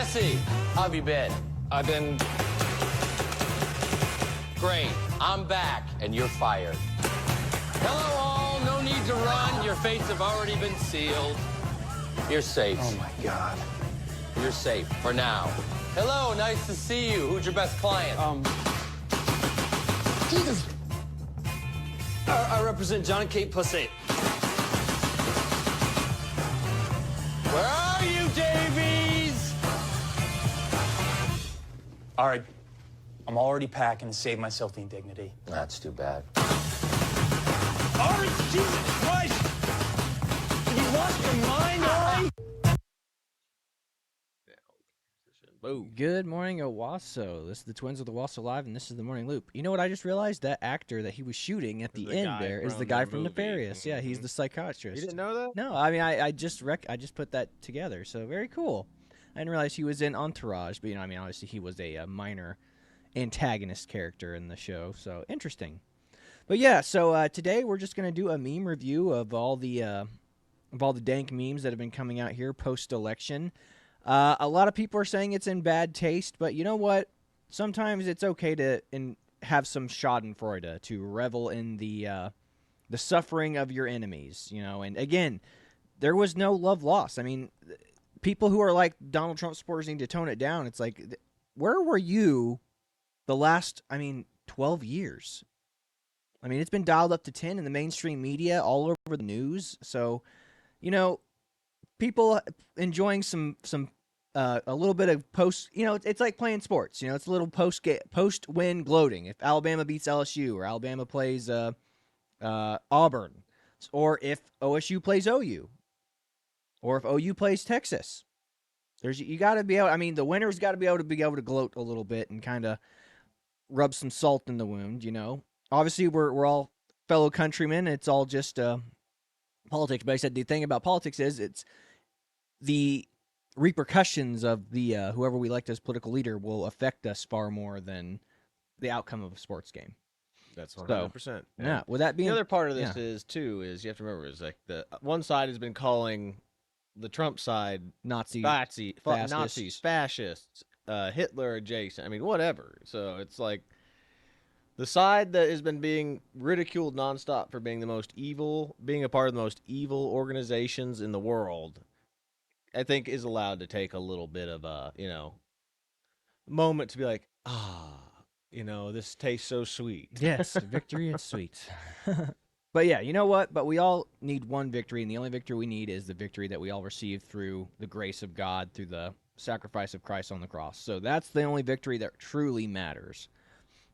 Jesse, how have you been? I've been... Great. I'm back, and you're fired. Hello, all. No need to run. Your fates have already been sealed. You're safe. Oh, my God. You're safe for now. Hello, nice to see you. Who's your best client? Jesus. I represent John and Kate Pussy. Where are you, Davies? All right, I'm already packing to save myself the indignity. That's too bad. Ari, Jesus Christ! Have you lost your mind, Ari? Boom. Good morning, Owasso. This is the Twins of the Owasso Live, and this is the Morning Loop. You know what I just realized? That actor that he was shooting at the end there is the guy from Nefarious. Yeah, he's the psychiatrist. You didn't know that? No, I mean, I just put that together, so very cool. I didn't realize he was in Entourage, but, you know, I mean, obviously he was a minor antagonist character in the show, so interesting. But, yeah, so today we're just going to do a meme review of all the dank memes that have been coming out here post-election. A lot of people are saying it's in bad taste, but you know what? Sometimes it's okay to have some schadenfreude, to revel in the suffering of your enemies, you know. And again, there was no love lost. I mean, people who are like Donald Trump supporters need to tone it down. It's like, where were you the last, 12 years? I mean, it's been dialed up to 10 in the mainstream media, all over the news. So, you know, people enjoying some a little bit of post, you know, it's like playing sports. You know, it's a little post-win gloating. If Alabama beats LSU, or Alabama plays Auburn, or if OSU plays OU, or if OU plays Texas, you got to be able. I mean, the winner's got to be able to gloat a little bit and kind of rub some salt in the wound. You know, obviously we're all fellow countrymen. It's all just politics. But I said the thing about politics is it's the repercussions of the whoever we elect as political leader will affect us far more than the outcome of a sports game. That's 100%. So, yeah. With that being the other part of this is you have to remember is like the one side has been calling the Trump side Nazis, fascists, Hitler adjacent. I mean, whatever. So it's like the side that has been being ridiculed nonstop for being the most evil, being a part of the most evil organizations in the world, I think is allowed to take a little bit of a, moment to be like, this tastes so sweet. Yes, victory is sweet. But yeah, you know what? But we all need one victory, and the only victory we need is the victory that we all received through the grace of God, through the sacrifice of Christ on the cross. So that's the only victory that truly matters.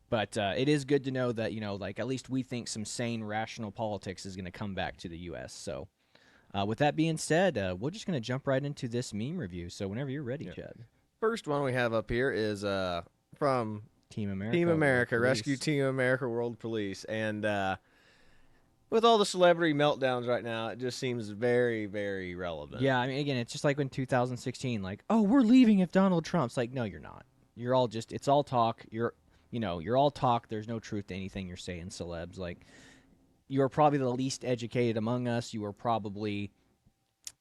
But it is good to know that, at least we think some sane, rational politics is going to come back to the U.S., so... with that being said, we're just going to jump right into this meme review. So whenever you're ready, Chad. First one we have up here is from Team America. Team America, Rescue Team America World Police. And with all the celebrity meltdowns right now, it just seems very, very relevant. Yeah, I mean, again, it's just like when 2016, like, oh, we're leaving if Donald Trump's like, no, you're not. You're all just, it's all talk. You're all talk. There's no truth to anything you're saying, celebs. Like, you are probably the least educated among us. You are probably,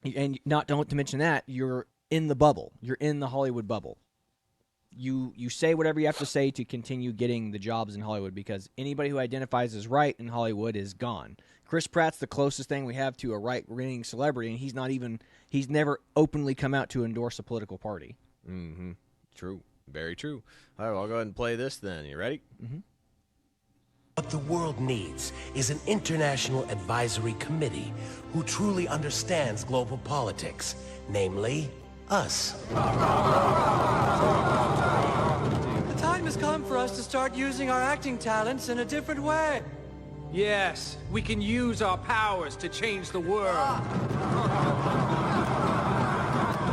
and don't to mention that, you're in the bubble. You're in the Hollywood bubble. You say whatever you have to say to continue getting the jobs in Hollywood, because anybody who identifies as right in Hollywood is gone. Chris Pratt's the closest thing we have to a right-wing celebrity, and he's never openly come out to endorse a political party. Mm-hmm. True. Very true. All right, well, I'll go ahead and play this then. You ready? Mm-hmm. What the world needs is an international advisory committee who truly understands global politics, namely us. The time has come for us to start using our acting talents in a different way. Yes, we can use our powers to change the world.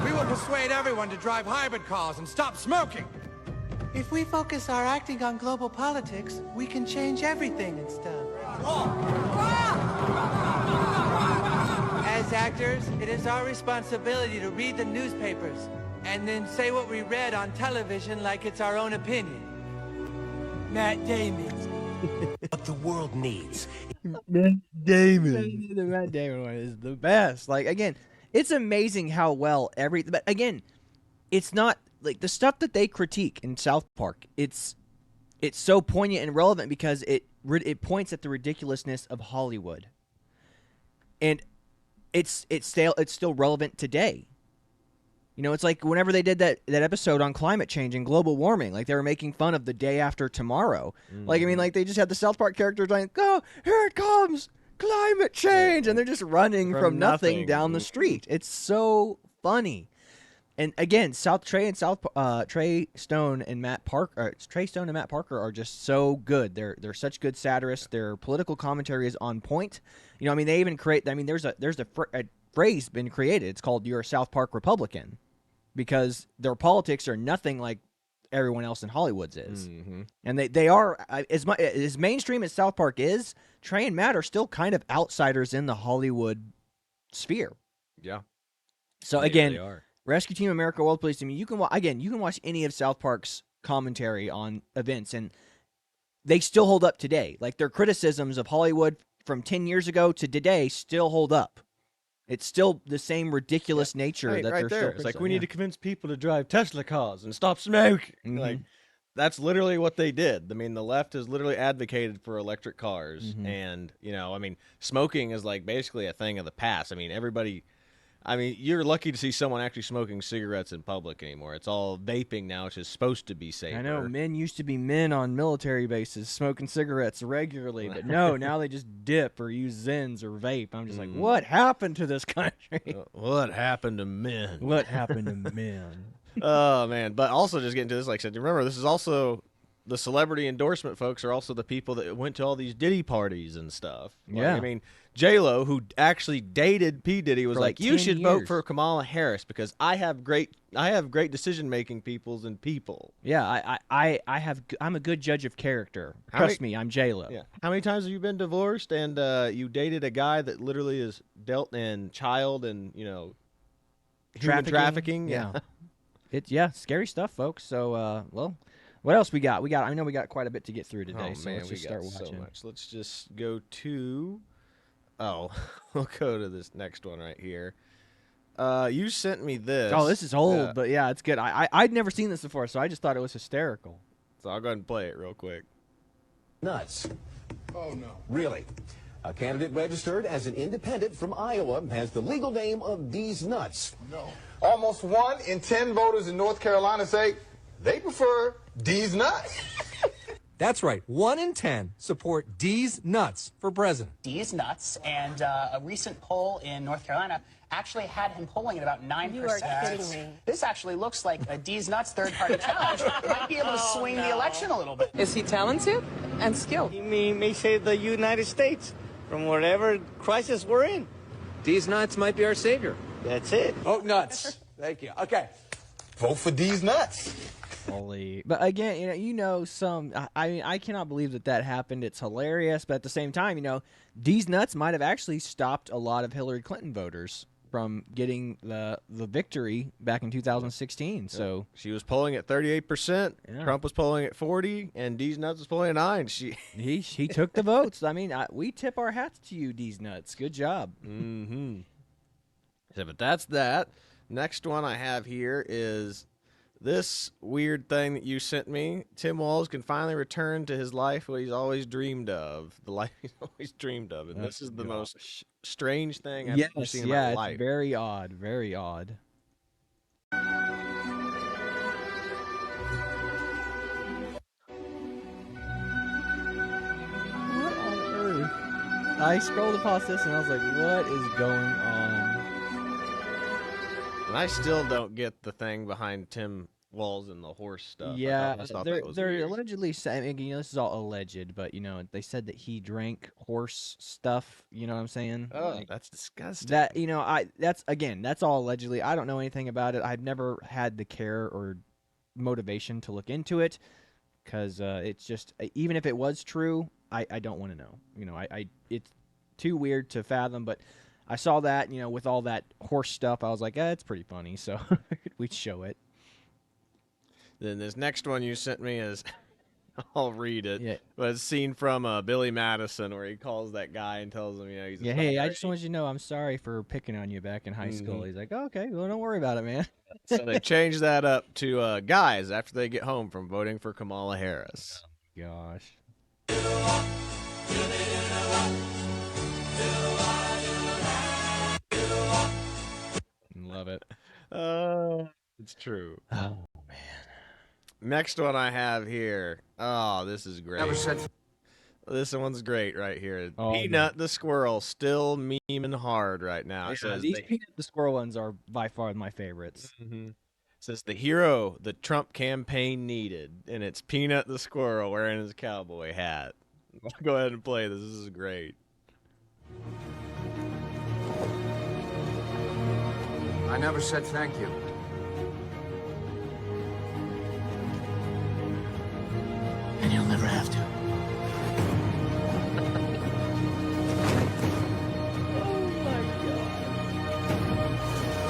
We will persuade everyone to drive hybrid cars and stop smoking. If we focus our acting on global politics, we can change everything and stuff. As actors, it is our responsibility to read the newspapers and then say what we read on television like it's our own opinion. Matt Damon. What the world needs. Matt Damon. The Matt Damon one is the best. Like, again, it's amazing how well but again, it's not like the stuff that they critique in South Park, it's so poignant and relevant because it points at the ridiculousness of Hollywood, and it's still relevant today. You know, it's like whenever they did that episode on climate change and global warming, like they were making fun of the day after tomorrow. Like, I mean, like they just had the South Park characters like, "Oh, here it comes, climate change," and they're just running from nothing down the street. It's so funny. And again, Trey Stone and Matt Parker are just so good. They're such good satirists. Their political commentary is on point. You know, I mean, they even create. I mean, there's a phrase been created. It's called "You're a South Park Republican," because their politics are nothing like everyone else in Hollywood's is. And they are as mainstream as South Park is. Trey and Matt are still kind of outsiders in the Hollywood sphere. Yeah. So They again. really are. Rescue Team America, World Police Team. You can watch any of South Park's commentary on events, and they still hold up today. Like their criticisms of Hollywood from 10 years ago to today still hold up. It's still the same ridiculous nature that right they're there. still. It's like we need to convince people to drive Tesla cars and stop smoking. Like that's literally what they did. I mean, the left has literally advocated for electric cars, and you know, I mean, smoking is like basically a thing of the past. I mean, everybody. I mean, you're lucky to see someone actually smoking cigarettes in public anymore. It's all vaping now, which is supposed to be safer. I know men used to be men on military bases smoking cigarettes regularly, but no, now they just dip or use Zens or vape. I'm just like, what happened to this country? What happened to men? What happened to men? Oh, man. But also just getting to this, like I said, remember, this is also the celebrity endorsement folks are also the people that went to all these Diddy parties and stuff. Like, Yeah. I mean, J-Lo, who actually dated P. Diddy, was For like like, you 10 should vote years. for Kamala Harris because I have great decision-making peoples and people. Yeah, I'm a good judge of character. How Trust many- me, I'm J-Lo. Yeah. How many times have you been divorced and you dated a guy that literally is dealt in child and, you know, human trafficking? Yeah. It's scary stuff, folks. So, well, what else we got? I know we got quite a bit to get through today, Oh, so man, let's we just start got so watching. much. Let's just go to... Oh, we'll go to this next one right here. You sent me this. Oh, this is old, but yeah, it's good. I'd never seen this before, so I just thought it was hysterical. So I'll go ahead and play it real quick. Nuts. Oh, no. Really? A candidate registered as an independent from Iowa has the legal name of D's Nuts. No. Almost 1 in 10 voters in North Carolina say they prefer D's nuts. That's right. 1 in 10 support D's Nuts for president. D's nuts, and a recent poll in North Carolina actually had him polling at about 9%. You are kidding me. This actually looks like a D's nuts third-party challenge might be able to swing the election a little bit. Is he talented and skilled? He may save the United States from whatever crisis we're in. D's Nuts might be our savior. That's it. Vote nuts. Thank you. Okay. Vote for D's nuts. Holy. But again, I cannot believe that happened. It's hilarious, but at the same time, D's Nuts might have actually stopped a lot of Hillary Clinton voters from getting the victory back in 2016. So she was polling at 38%. Yeah. Trump was polling at 40%, and D's Nuts was polling at 9%. he took the votes. I mean, we tip our hats to you, D's Nuts. Good job. Mm-hmm. So, but that's that. Next one I have here is this weird thing that you sent me. Tim Walz can finally return to his life, what he's always dreamed of. The life he's always dreamed of. And this is the most strange thing I've ever seen in my life. It's very odd. Very odd. What on earth? I scrolled across this and I was like, what is going on? And I still don't get the thing behind Tim Walz and the horse stuff. Yeah, I thought they're that was weird. allegedly saying, this is all alleged, but they said that he drank horse stuff. You know what I'm saying? Oh, that's disgusting. That's all allegedly. I don't know anything about it. I've never had the care or motivation to look into it because it's just, even if it was true, I don't want to know. It's too weird to fathom. But I saw that, with all that horse stuff, I was like, it's pretty funny. So we'd show it. Then this next one you sent me is I'll read it. Yeah. But it's a scene from Billy Madison where he calls that guy and tells him, he's a Hey, I sorry. just wanted you to know I'm sorry for picking on you back in high school. Mhm. He's like, oh, okay, well, don't worry about it, man. So they changed that up to guys after they get home from voting for Kamala Harris. Gosh. Love it. It's true. Oh, man. Next one I have here. Oh, this is great. Never said. This one's great right here. Oh, Peanut the squirrel still memeing hard right now. It says These Peanut the Squirrel ones are by far my favorites. It says the hero the Trump campaign needed, and it's Peanut the squirrel wearing his cowboy hat. I'll go ahead and play this. This is great. I never said thank you. And you'll never have to.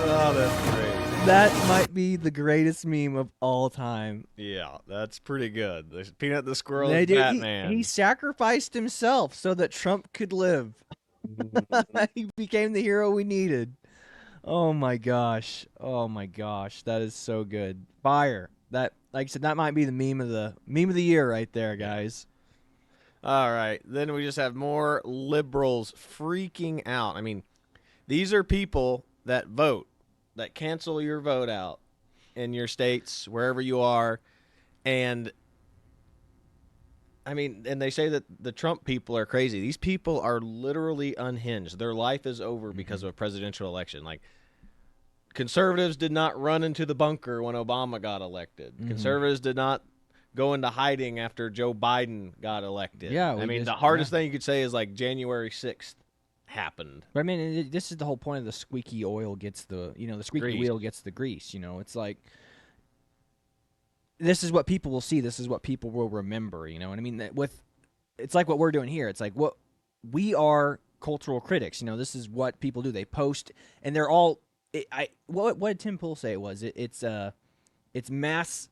Oh, that's great. That might be the greatest meme of all time. Yeah, that's pretty good. There's Peanut the squirrel They is did- Batman. He sacrificed himself so that Trump could live. He became the hero we needed. Oh my gosh. Oh my gosh. That is so good. Fire. That, like I said, that might be the meme of the year right there, guys. All right. Then we just have more liberals freaking out. I mean, these are people that vote, that cancel your vote out in your states, wherever you are. And, I mean, and they say that the Trump people are crazy. These people are literally unhinged. Their life is over because of a presidential election. Like, conservatives did not run into the bunker when Obama got elected. Conservatives did not go into hiding after Joe Biden got elected. Yeah, I we mean, just- the hardest thing you could say is like January 6th happened. But I mean, this is the whole point of the squeaky oil gets the, the squeaky Grease. wheel gets the grease. It's like, this is what people will see. This is what people will remember. You know what I mean? It's like what we're doing here. It's like what we are cultural critics. This is what people do. They post, and they're all. What did Tim Pool say it was? It's mass.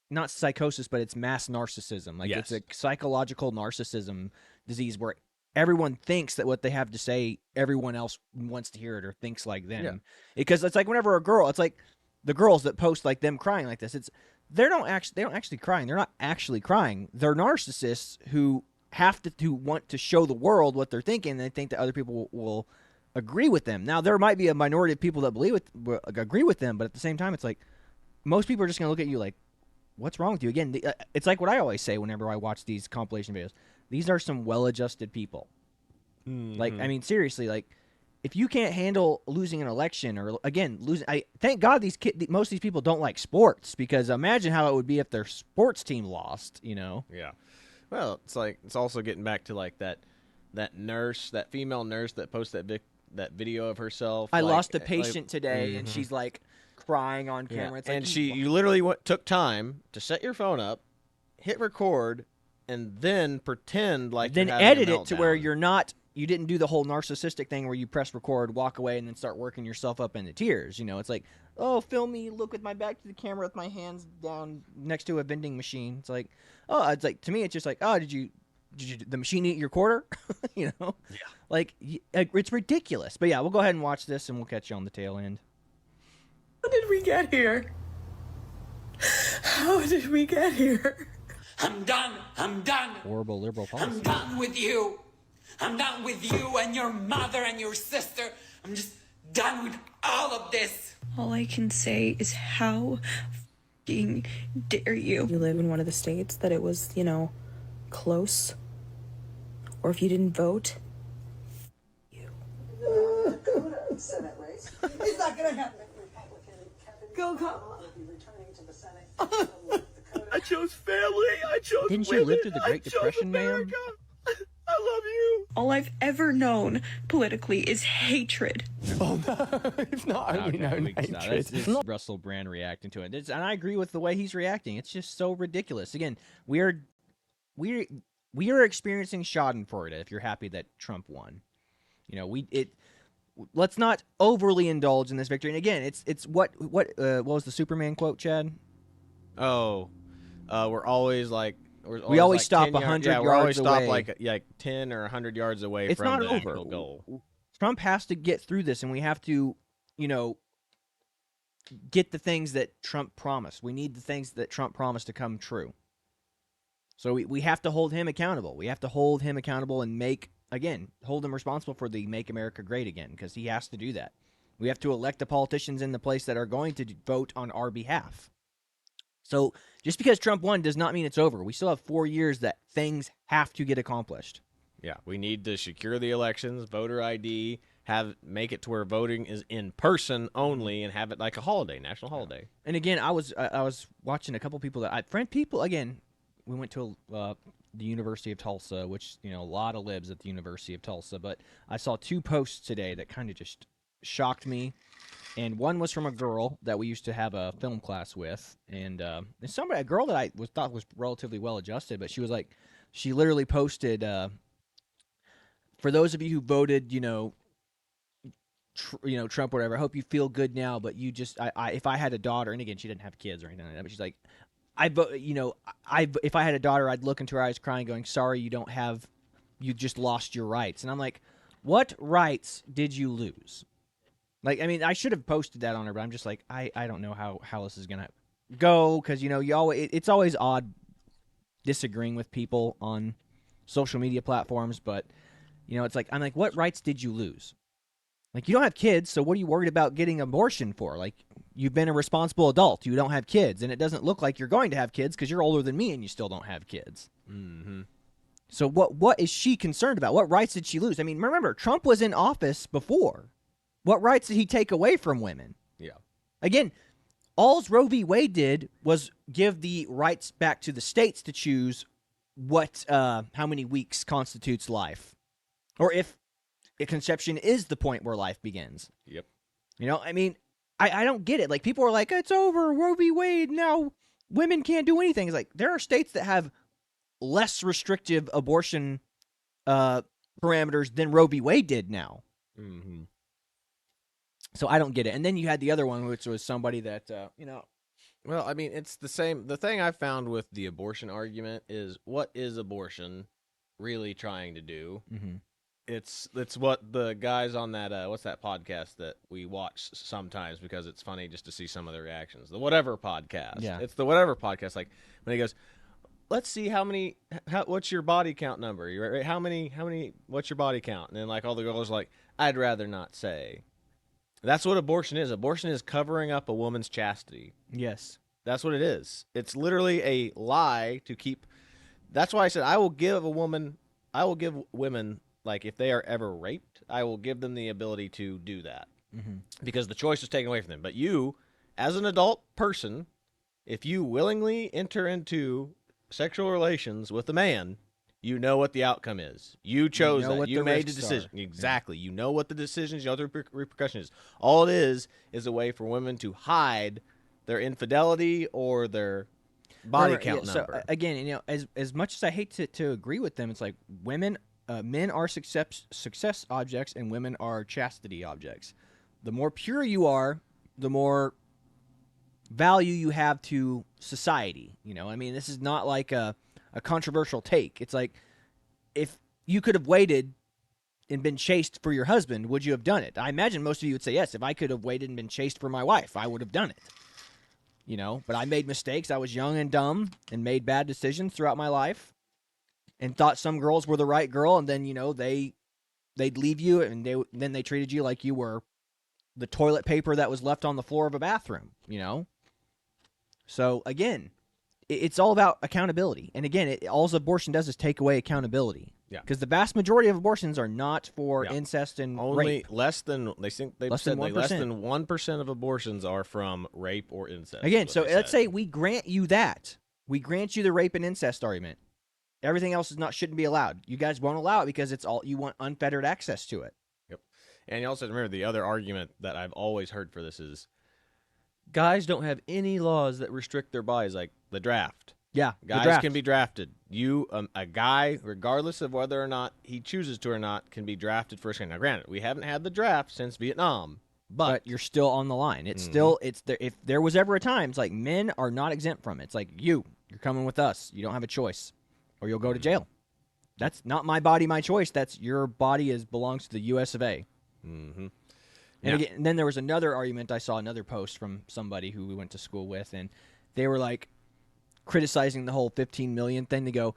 Not psychosis, but it's mass narcissism. Like Yes. it's a psychological narcissism disease where everyone thinks that what they have to say, everyone else wants to hear it or thinks like them. Yeah. Because it's like whenever a girl, it's like the girls that post like them crying like this. They don't actually crying. They're not actually crying. They're narcissists who have to want to show the world what they're thinking. And they think that other people will agree with them. Now there might be a minority of people that agree with them, but at the same time, it's like most people are just gonna look at you like, what's wrong with you? Again, it's like what I always say whenever I watch these compilation videos. These are some well-adjusted people. Like, I mean, seriously, like, if you can't handle losing an election or, again, thank God most of these people don't like sports, because imagine how it would be if their sports team lost, Yeah. Well, it's also getting back to like that nurse, that female nurse that posted that video of herself. I like, lost a patient today, and she's like crying on Yeah. camera. It's like, And you literally took time to set your phone up, hit record, and then pretend like then you're having a edit it to where meltdown. you didn't do the whole narcissistic thing where you press record, walk away, and then start working yourself up into tears. It's like, oh, film me, look with my back to the camera with my hands down next to a vending machine. It's like, to me, it's just like, oh, did the machine eat your quarter? Yeah. Like, it's ridiculous. But yeah, we'll go ahead and watch this, and we'll catch you on the tail end. How did we get here? How did we get here? I'm done. I'm done. Horrible liberal policy. I'm done with you. I'm done with you and your mother and your sister. I'm just done with all of this. All I can say is how f***ing dare you. You live in one of the states that it was, close. Or if you didn't vote, Senate race. It's not going to happen. Go, Kamala. I chose family. I chose Didn't you women. live through the Great I chose Depression, ma'am? America. I love you. All I've ever known politically is hatred. Oh no, it's not only known we can stop. hatred. It's Russell Brand reacting to it. And I agree with the way he's reacting. It's just so ridiculous. Again, we are experiencing Schadenfreude if you're happy that Trump won. Let's not overly indulge in this victory. And again, it's what was the Superman quote, Chad? Oh, we're always like We always like stop 10 yards. 100 Yeah, yards we always stop away. like 10 or 100 yards away It's from not the over. actual goal. Trump has to get through this, and we have to, get the things that Trump promised. We need the things that Trump promised to come true. So we have to hold him accountable. We have to hold him accountable and hold him responsible for the Make America Great Again, because he has to do that. We have to elect the politicians in the place that are going to vote on our behalf. So just because Trump won does not mean it's over. We still have 4 years that things have to get accomplished. Yeah, we need to secure the elections, voter ID, make it to where voting is in person only, and have it like a holiday, national holiday. And again, I was watching a couple people we went to the University of Tulsa, which, a lot of libs at the University of Tulsa, but I saw 2 posts today that kind of just shocked me. And one was from a girl that we used to have a film class with, and a girl that I thought was relatively well adjusted, but she literally posted, for those of you who voted, Trump, whatever, I hope you feel good now, but if I had a daughter, and again, she didn't have kids or anything like that, but she's like, if I had a daughter, I'd look into her eyes crying, going, sorry, you just lost your rights. And I'm like, what rights did you lose? Like, I mean, I should have posted that on her, but I'm just like, I don't know how this is going to go, because, it's always odd disagreeing with people on social media platforms, but, it's like, I'm like, what rights did you lose? Like, you don't have kids, so what are you worried about getting abortion for? Like, you've been a responsible adult. You don't have kids, and it doesn't look like you're going to have kids because you're older than me and you still don't have kids. Mm-hmm. So what is she concerned about? What rights did she lose? I mean, remember, Trump was in office before. What rights did he take away from women? Yeah. Again, all Roe v. Wade did was give the rights back to the states to choose how many weeks constitutes life, or if conception is the point where life begins. Yep. I mean, I don't get it. Like, people are like, it's over, Roe v. Wade, now women can't do anything. It's like, there are states that have less restrictive abortion parameters than Roe v. Wade did now. Mm-hmm. So I don't get it. And then you had the other one, which was somebody that, Well, I mean, it's the same. The thing I found with the abortion argument is, what is abortion really trying to do? Mm-hmm. It's what the guys on that what's that podcast that we watch sometimes because it's funny just to see some of the reactions. The Whatever podcast. Yeah. It's the Whatever podcast. Like when he goes, let's see what's your body count number? You're right. How many? What's your body count? And then like all the girls are like, I'd rather not say. That's what abortion is. Abortion is covering up a woman's chastity. Yes. That's what it is. It's literally a lie to keep. That's why I said I will give women. Like, if they are ever raped, I will give them the ability to do that. Mm-hmm. Because the choice is taken away from them. But you, as an adult person, if you willingly enter into sexual relations with a man, you know what the outcome is. You chose that. You made the decision. Exactly. Yeah. You know what the decision is. You know what the repercussion is. All it is a way for women to hide their infidelity or their body count number. So, again, as much as I hate to agree with them, it's like men are success objects and women are chastity objects. The more pure you are, the more value you have to society. I mean, this is not like a controversial take. It's like, if you could have waited and been chaste for your husband, would you have done it? I imagine most of you would say yes. If I could have waited and been chaste for my wife, I would have done it. But I made mistakes. I was young and dumb and made bad decisions throughout my life. And thought some girls were the right girl, and then they'd leave you, and then they treated you like you were the toilet paper that was left on the floor of a bathroom. So again, it's all about accountability. And again, all abortion does is take away accountability. Yeah. Because the vast majority of abortions are not for incest and only rape. less than 1% of abortions are from rape or incest. Again, so let's say we grant you that. We grant you the rape and incest argument. Everything else shouldn't be allowed. You guys won't allow it because you want unfettered access to it. Yep. And you also remember the other argument that I've always heard for this is guys don't have any laws that restrict their bodies, like the draft. Yeah, guys can be drafted. A guy, regardless of whether or not he chooses to or not, can be drafted first. Now, granted, we haven't had the draft since Vietnam, but you're still on the line. It's still there. If there was ever a time, it's like men are not exempt from it. It's like you You're coming with us. You don't have a choice, or you'll go to jail. That's not my body, my choice. That's your body belongs to the U.S. of A. Mm-hmm. And again, and then there was another argument. I saw another post from somebody who we went to school with, and they were like criticizing the whole 15 million thing. They go,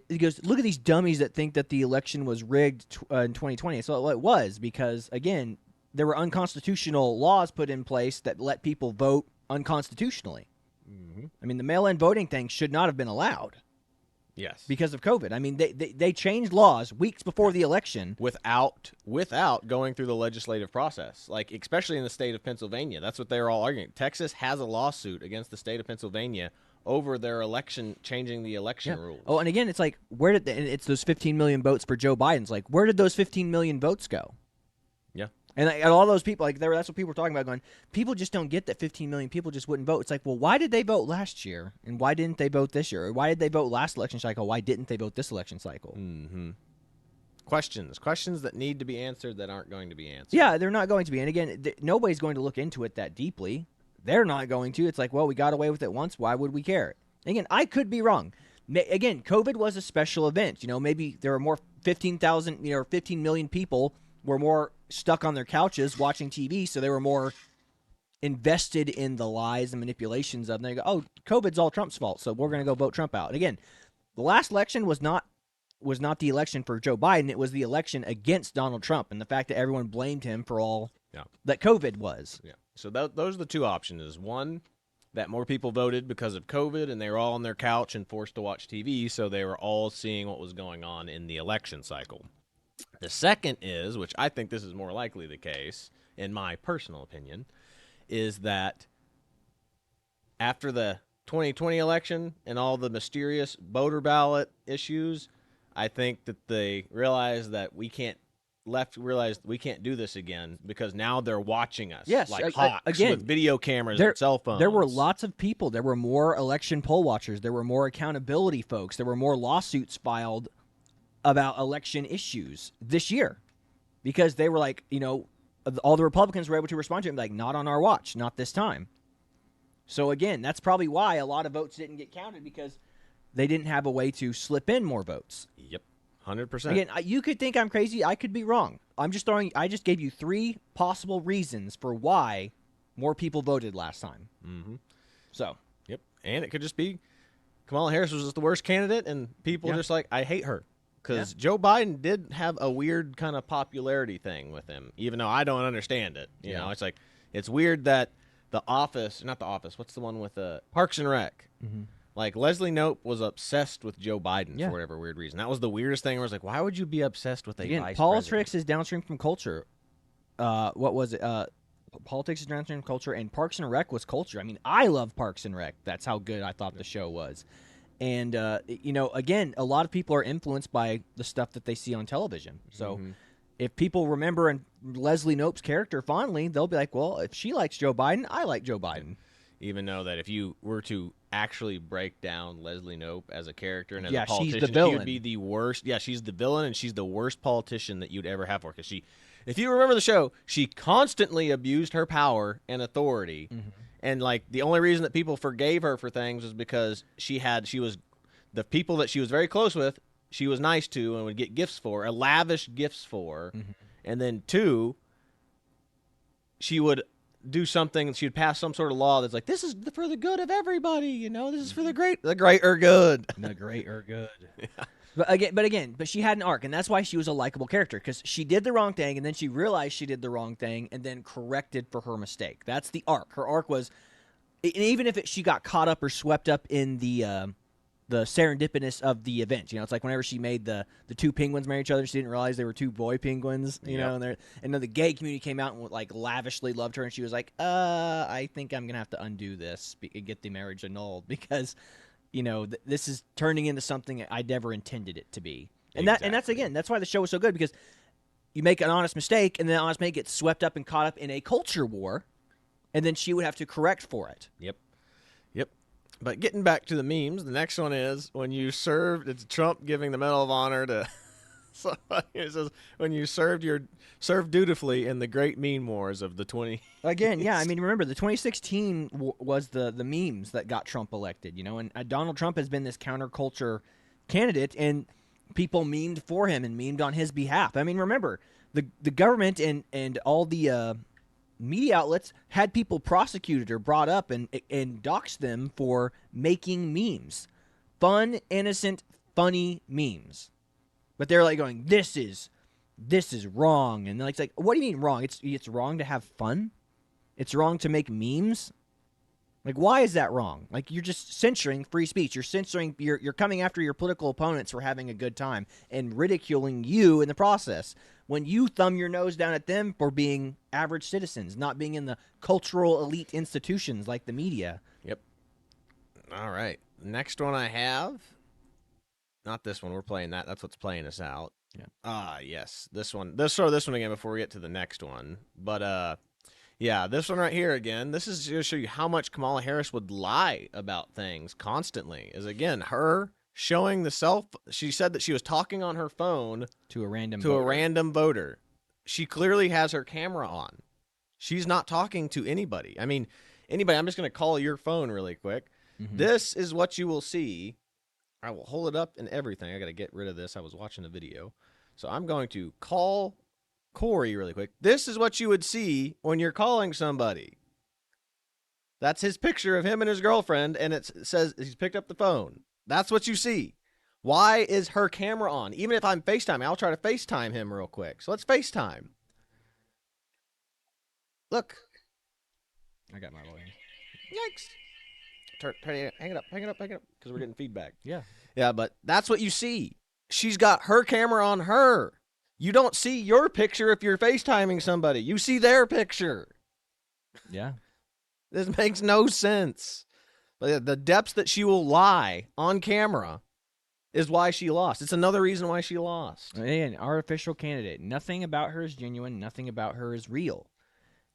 he goes, look at these dummies that think that the election was rigged in 2020. So it was because, again, there were unconstitutional laws put in place that let people vote unconstitutionally. Mm-hmm. I mean, the mail-in voting thing should not have been allowed. Yes. Because of COVID. I mean, they changed laws weeks before the election. Without going through the legislative process. Like, especially in the state of Pennsylvania. That's what they're all arguing. Texas has a lawsuit against the state of Pennsylvania over their election, changing the election rules. Oh, and again, it's like, and it's those 15 million votes for Joe Biden's. Like, where did those 15 million votes go? Yeah. And all those people, that's what people were talking about, going, people just don't get that 15 million people just wouldn't vote. It's like, well, why did they vote last year? And why didn't they vote this year? Or why did they vote last election cycle? Why didn't they vote this election cycle? Mm-hmm. Questions that need to be answered that aren't going to be answered. Yeah, they're not going to be. And again, nobody's going to look into it that deeply. They're not going to. It's like, well, we got away with it once. Why would we care? Again, I could be wrong. Again, COVID was a special event. Maybe there were more 15,000, or 15 million people were more stuck on their couches watching TV, so they were more invested in the lies and manipulations of them. They go, oh, COVID's all Trump's fault, so we're going to go vote Trump out. And again, the last election was not the election for Joe Biden. It was the election against Donald Trump, and the fact that everyone blamed him for all that COVID was. Yeah. So those are the two options. One, that more people voted because of COVID, and they were all on their couch and forced to watch TV, so they were all seeing what was going on in the election cycle. The second is, which I think this is more likely the case, in my personal opinion, is that after the 2020 election and all the mysterious voter ballot issues, I think that they realized that we can't do this again because now they're watching us like hawks again, with video cameras and cell phones. There were lots of people. There were more election poll watchers. There were more accountability folks. There were more lawsuits filed about election issues this year because they were like, all the Republicans were able to respond to him like, not on our watch, not this time. So again, that's probably why a lot of votes didn't get counted because they didn't have a way to slip in more votes. Yep. 100%. Again, you could think I'm crazy. I could be wrong. I just gave you 3 possible reasons for why more people voted last time. Mm-hmm. So. Yep. And it could just be Kamala Harris was just the worst candidate, and people just like, I hate her. Because Joe Biden did have a weird kind of popularity thing with him, even though I don't understand it. You know, it's like, it's weird that not The Office, what's the one with Parks and Rec? Mm-hmm. Like, Leslie Knope was obsessed with Joe Biden for whatever weird reason. That was the weirdest thing. Where I was like, why would you be obsessed with a vice politics president? is downstream from culture. What was it? Politics is downstream from culture, and Parks and Rec was culture. I mean, I love Parks and Rec. That's how good I thought the show was. And, again, a lot of people are influenced by the stuff that they see on television. So if people remember Leslie Knope's character fondly, they'll be like, well, if she likes Joe Biden, I like Joe Biden. Even though that if you were to actually break down Leslie Knope as a character and as a she's politician, the villain. she would be the worst. Yeah, she's the villain, and she's the worst politician that you'd ever have for her. Because if you remember the show, she constantly abused her power and authority. Mm-hmm. And, like, the only reason that people forgave her for things was because the people that she was very close with, she was nice to and would get gifts for, lavish gifts for. Mm-hmm. And then, 2, she would do something, she would pass some sort of law that's like, this is for the good of everybody, this is for the greater good. The greater good. Yeah. But she had an arc, and that's why she was a likable character, because she did the wrong thing, and then she realized she did the wrong thing, and then corrected for her mistake. That's the arc. Her arc was, and even if she got caught up or swept up in the serendipitous of the event, it's like whenever she made the 2 penguins marry each other, she didn't realize they were 2 boy penguins, and then the gay community came out and like lavishly loved her, and she was like, I think I'm gonna have to undo this and get the marriage annulled because this is turning into something I never intended it to be. And that's why the show was so good, because you make an honest mistake, and then the honest mistake gets swept up and caught up in a culture war, and then she would have to correct for it. Yep. But getting back to the memes, the next one is when you served, it's Trump giving the Medal of Honor to So it says when you served dutifully in the great meme wars of the 20. Again, yeah, I mean, remember the 2016 was the memes that got Trump elected, and Donald Trump has been this counterculture candidate, and people memed for him and memed on his behalf. I mean, remember the government and all the media outlets had people prosecuted or brought up and doxed them for making memes, fun, innocent, funny memes. But they're like going, this is wrong, and it's like, what do you mean wrong? It's wrong to have fun. It's wrong to make memes. Like, why is that wrong? Like, you're just censoring free speech. You're censoring. You're coming after your political opponents for having a good time and ridiculing you in the process. When you thumb your nose down at them for being average citizens, not being in the cultural elite institutions like the media. Yep. All right. Next one I have. Not this one. We're playing that. That's what's playing us out. Yeah. Yes. This one. Let's throw this one again before we get to the next one. But yeah, this one right here again. This is to show you how much Kamala Harris would lie about things constantly. Is again her showing the She said that she was talking on her phone to a random voter. She clearly has her camera on. She's not talking to anybody. I mean, anybody. I'm just going to call your phone really quick. Mm-hmm. This is what you will see. I will hold it up and everything. I got to get rid of this. I was watching a video. So I'm going to call Corey really quick. This is what you would see when you're calling somebody. That's his picture of him and his girlfriend, and it says he's picked up the phone. That's what you see. Why is her camera on? Even if I'm FaceTiming, I'll try to FaceTime him real quick. So let's FaceTime. Look. I got my volume. Yikes. Hang it up, because we're getting feedback. Yeah. Yeah, but that's what you see. She's got her camera on her. You don't see your picture if you're FaceTiming somebody. You see their picture. Yeah. This makes no sense. But the depths that she will lie on camera is why she lost. It's another reason why she lost. And our official candidate. Nothing about her is genuine. Nothing about her is real.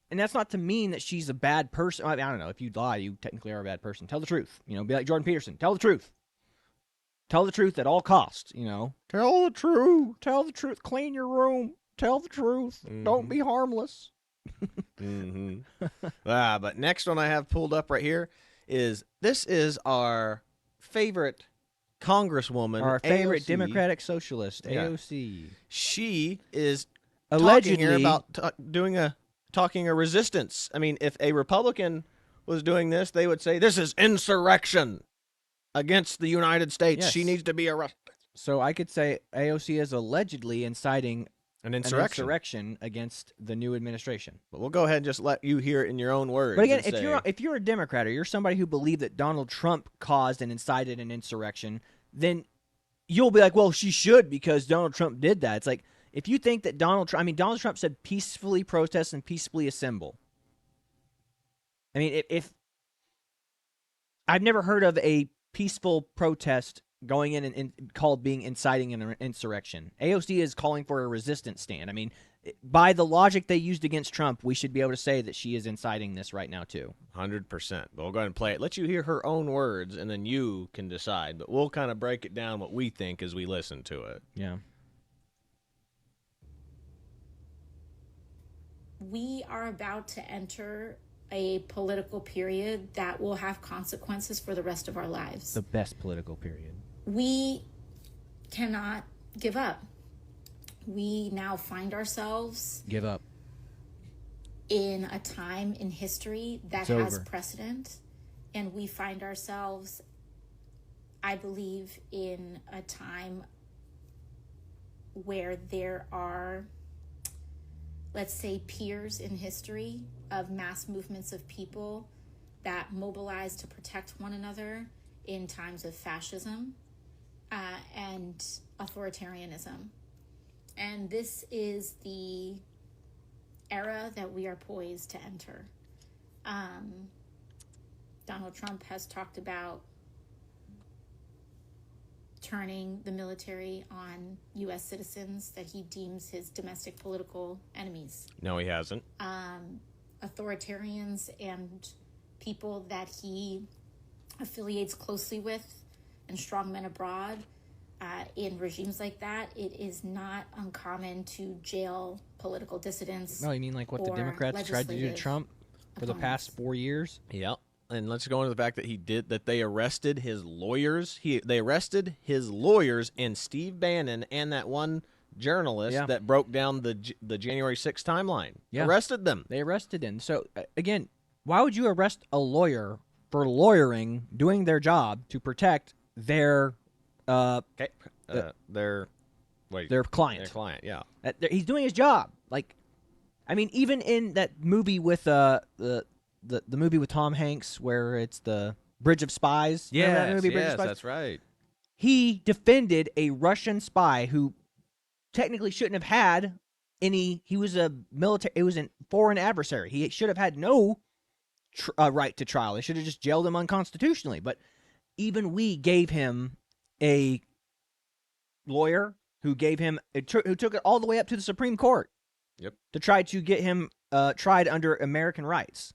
And that's not to mean that she's a bad person. I don't know. If you lie, you technically are a bad person. Tell the truth. Be like Jordan Peterson. Tell the truth. Tell the truth at all costs, Tell the truth. Tell the truth. Clean your room. Tell the truth. Mm-hmm. Don't be harmless. Mm-hmm. But next one I have pulled up right here is our favorite congresswoman. Our favorite AOC. Democratic Socialist, Yeah. AOC. She is allegedly talking here about talking a resistance. I mean, if a Republican was doing this, they would say this is insurrection against the United States. Yes. She needs to be arrested. So I could say AOC is allegedly inciting an insurrection against the new administration. But we'll go ahead and just let you hear it in your own words. But again, if you're a Democrat or you're somebody who believed that Donald Trump caused and incited an insurrection, then you'll be like, well, she should because Donald Trump did that. It's like, if you think that Donald Trump said peacefully protest and peacefully assemble. I mean, if I've never heard of a peaceful protest going in and called being inciting an insurrection. AOC is calling for a resistance stand. I mean, by the logic they used against Trump, we should be able to say that she is inciting this right now too. 100%. But we'll go ahead and play it. Let you hear her own words, and then you can decide. But we'll kind of break it down what we think as we listen to it. Yeah. We are about to enter a political period that will have consequences for the rest of our lives. The best political period. We cannot give up. We now find ourselves give up in a time in history that has precedent, and we find ourselves, I believe, in a time where there are, let's say, peers in history of mass movements of people that mobilize to protect one another in times of fascism and authoritarianism. And this is the era that we are poised to enter. Donald Trump has talked about turning the military on U.S. citizens that he deems his domestic political enemies. No, he hasn't. Authoritarians and people that he affiliates closely with and strongmen abroad in regimes like that, it is not uncommon to jail political dissidents. No, you mean like what the or Democrats tried to do to legislative Trump for the past 4 years? Yep. And let's go into the fact that they arrested his lawyers. They arrested his lawyers and Steve Bannon and that one journalist that broke down the January 6th timeline. Yeah. Arrested them. They arrested him. So, again, why would you arrest a lawyer for lawyering, doing their job to protect their their client. Their client, yeah. He's doing his job. Like, I mean, even in that movie with the movie with Tom Hanks where it's the Bridge of Spies. Remember that movie, Bridge of Spies? That's right. He defended a Russian spy who technically shouldn't have had any. He was a military. It was a foreign adversary. He should have had no right to trial. They should have just jailed him unconstitutionally. But even we gave him a lawyer who gave him who took it all the way up to the Supreme Court. Yep. To try to get him tried under American rights.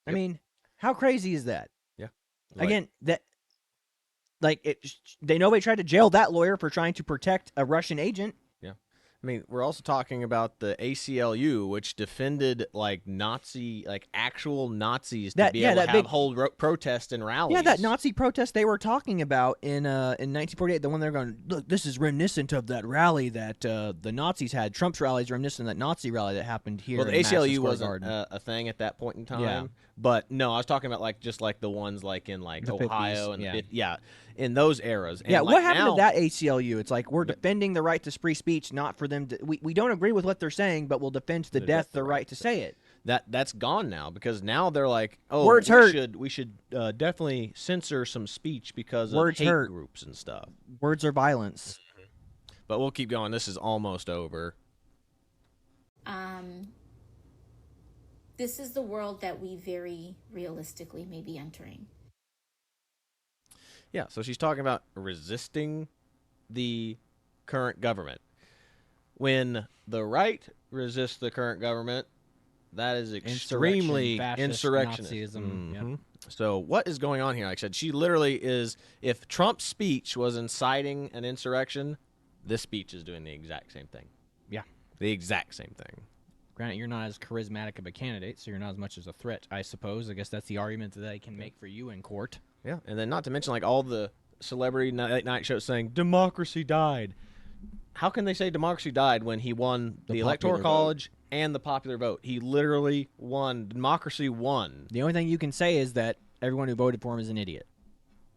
I mean, how crazy is that? Yeah. Again, they know they tried to jail that lawyer for trying to protect a Russian agent. Yeah. I mean, we're also talking about the ACLU, which defended actual Nazis to be able to hold protests and rallies. Yeah, that Nazi protest they were talking about in 1948, the one they're going, look, this is reminiscent of that rally that the Nazis had. Trump's rally is reminiscent of that Nazi rally that happened here. Well, the in ACLU Madison Square wasn't Garden. a thing at that point in time. Yeah. But no, I was talking about just the ones in The Ohio 50s, and yeah. In those eras. And Yeah, what happened now, to that ACLU? It's like we're defending the right to free speech, not for them to. We don't agree with what they're saying, but we'll defend to the death the right to say it. That's gone now because now they're like, oh, Words hurt. We should definitely censor some speech because Words of hate hurt. groups and stuff. Words are violence. But we'll keep going. This is almost over. This is the world that we very realistically may be entering. Yeah, so she's talking about resisting the current government. When the right resists the current government, that is extremely insurrectionist. Nazism. Mm-hmm. Yep. So what is going on here? Like I said, she literally is, if Trump's speech was inciting an insurrection, this speech is doing the exact same thing. Yeah. The exact same thing. Granted, you're not as charismatic of a candidate, so you're not as much as a threat, I suppose. I guess that's the argument that they can make for you in court. Yeah, and then not to mention all the celebrity night shows saying democracy died. How can they say democracy died when he won the Electoral College and the popular vote? He literally won. Democracy won. The only thing you can say is that everyone who voted for him is an idiot.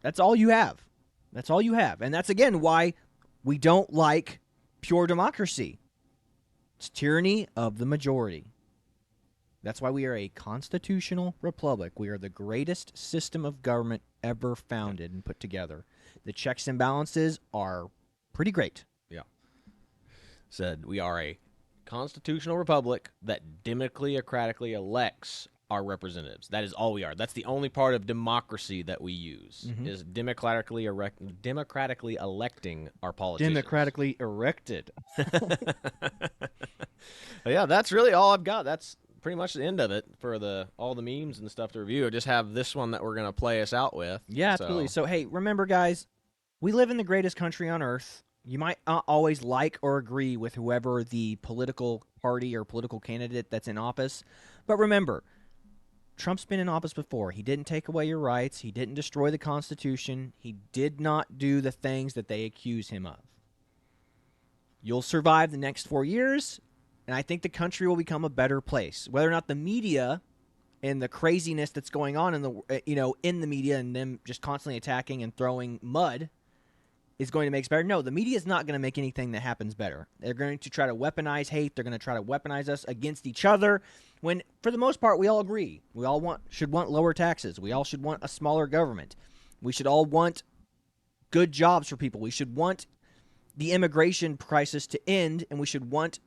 That's all you have. That's all you have. And that's, again, why we don't like pure democracy. It's tyranny of the majority. That's why we are a constitutional republic. We are the greatest system of government ever founded and put together. The checks and balances are pretty great. Yeah. Said we are a constitutional republic that democratically elects our representatives. That is all we are. That's the only part of democracy that we use, is democratically electing our politicians. Democratically erected. Yeah, that's really all I've got. That's pretty much the end of it for all the memes and stuff to review. I just have this one that we're going to play us out with. Yeah, absolutely. So, hey, remember, guys, we live in the greatest country on earth. You might not always like or agree with whoever the political party or political candidate that's in office. But remember, Trump's been in office before. He didn't take away your rights. He didn't destroy the Constitution. He did not do the things that they accuse him of. You'll survive the next 4 years, and I think the country will become a better place. Whether or not the media and the craziness that's going on in the media and them just constantly attacking and throwing mud is going to make it better. No, the media is not going to make anything that happens better. They're going to try to weaponize hate. They're going to try to weaponize us against each other when, for the most part, we all agree. We all should want lower taxes. We all should want a smaller government. We should all want good jobs for people. We should want the immigration crisis to end, and we should want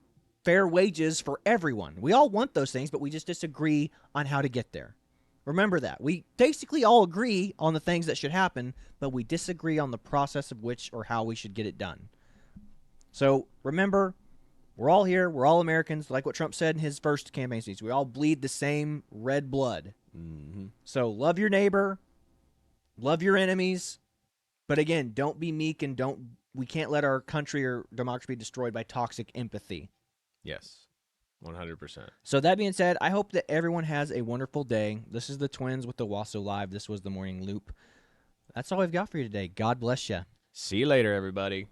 fair wages for everyone. We all want those things, but we just disagree on how to get there. Remember that. We basically all agree on the things that should happen, but we disagree on the process of which or how we should get it done. So remember, we're all here. We're all Americans, like what Trump said in his first campaign speech. We all bleed the same red blood. Mm-hmm. So love your neighbor, love your enemies, But again, don't be meek and we can't let our country or democracy be destroyed by toxic empathy. Yes, 100%. So that being said, I hope that everyone has a wonderful day. This is the Twins with the Owasso Live. This was the Morning Loop. That's all I've got for you today. God bless you. See you later, everybody.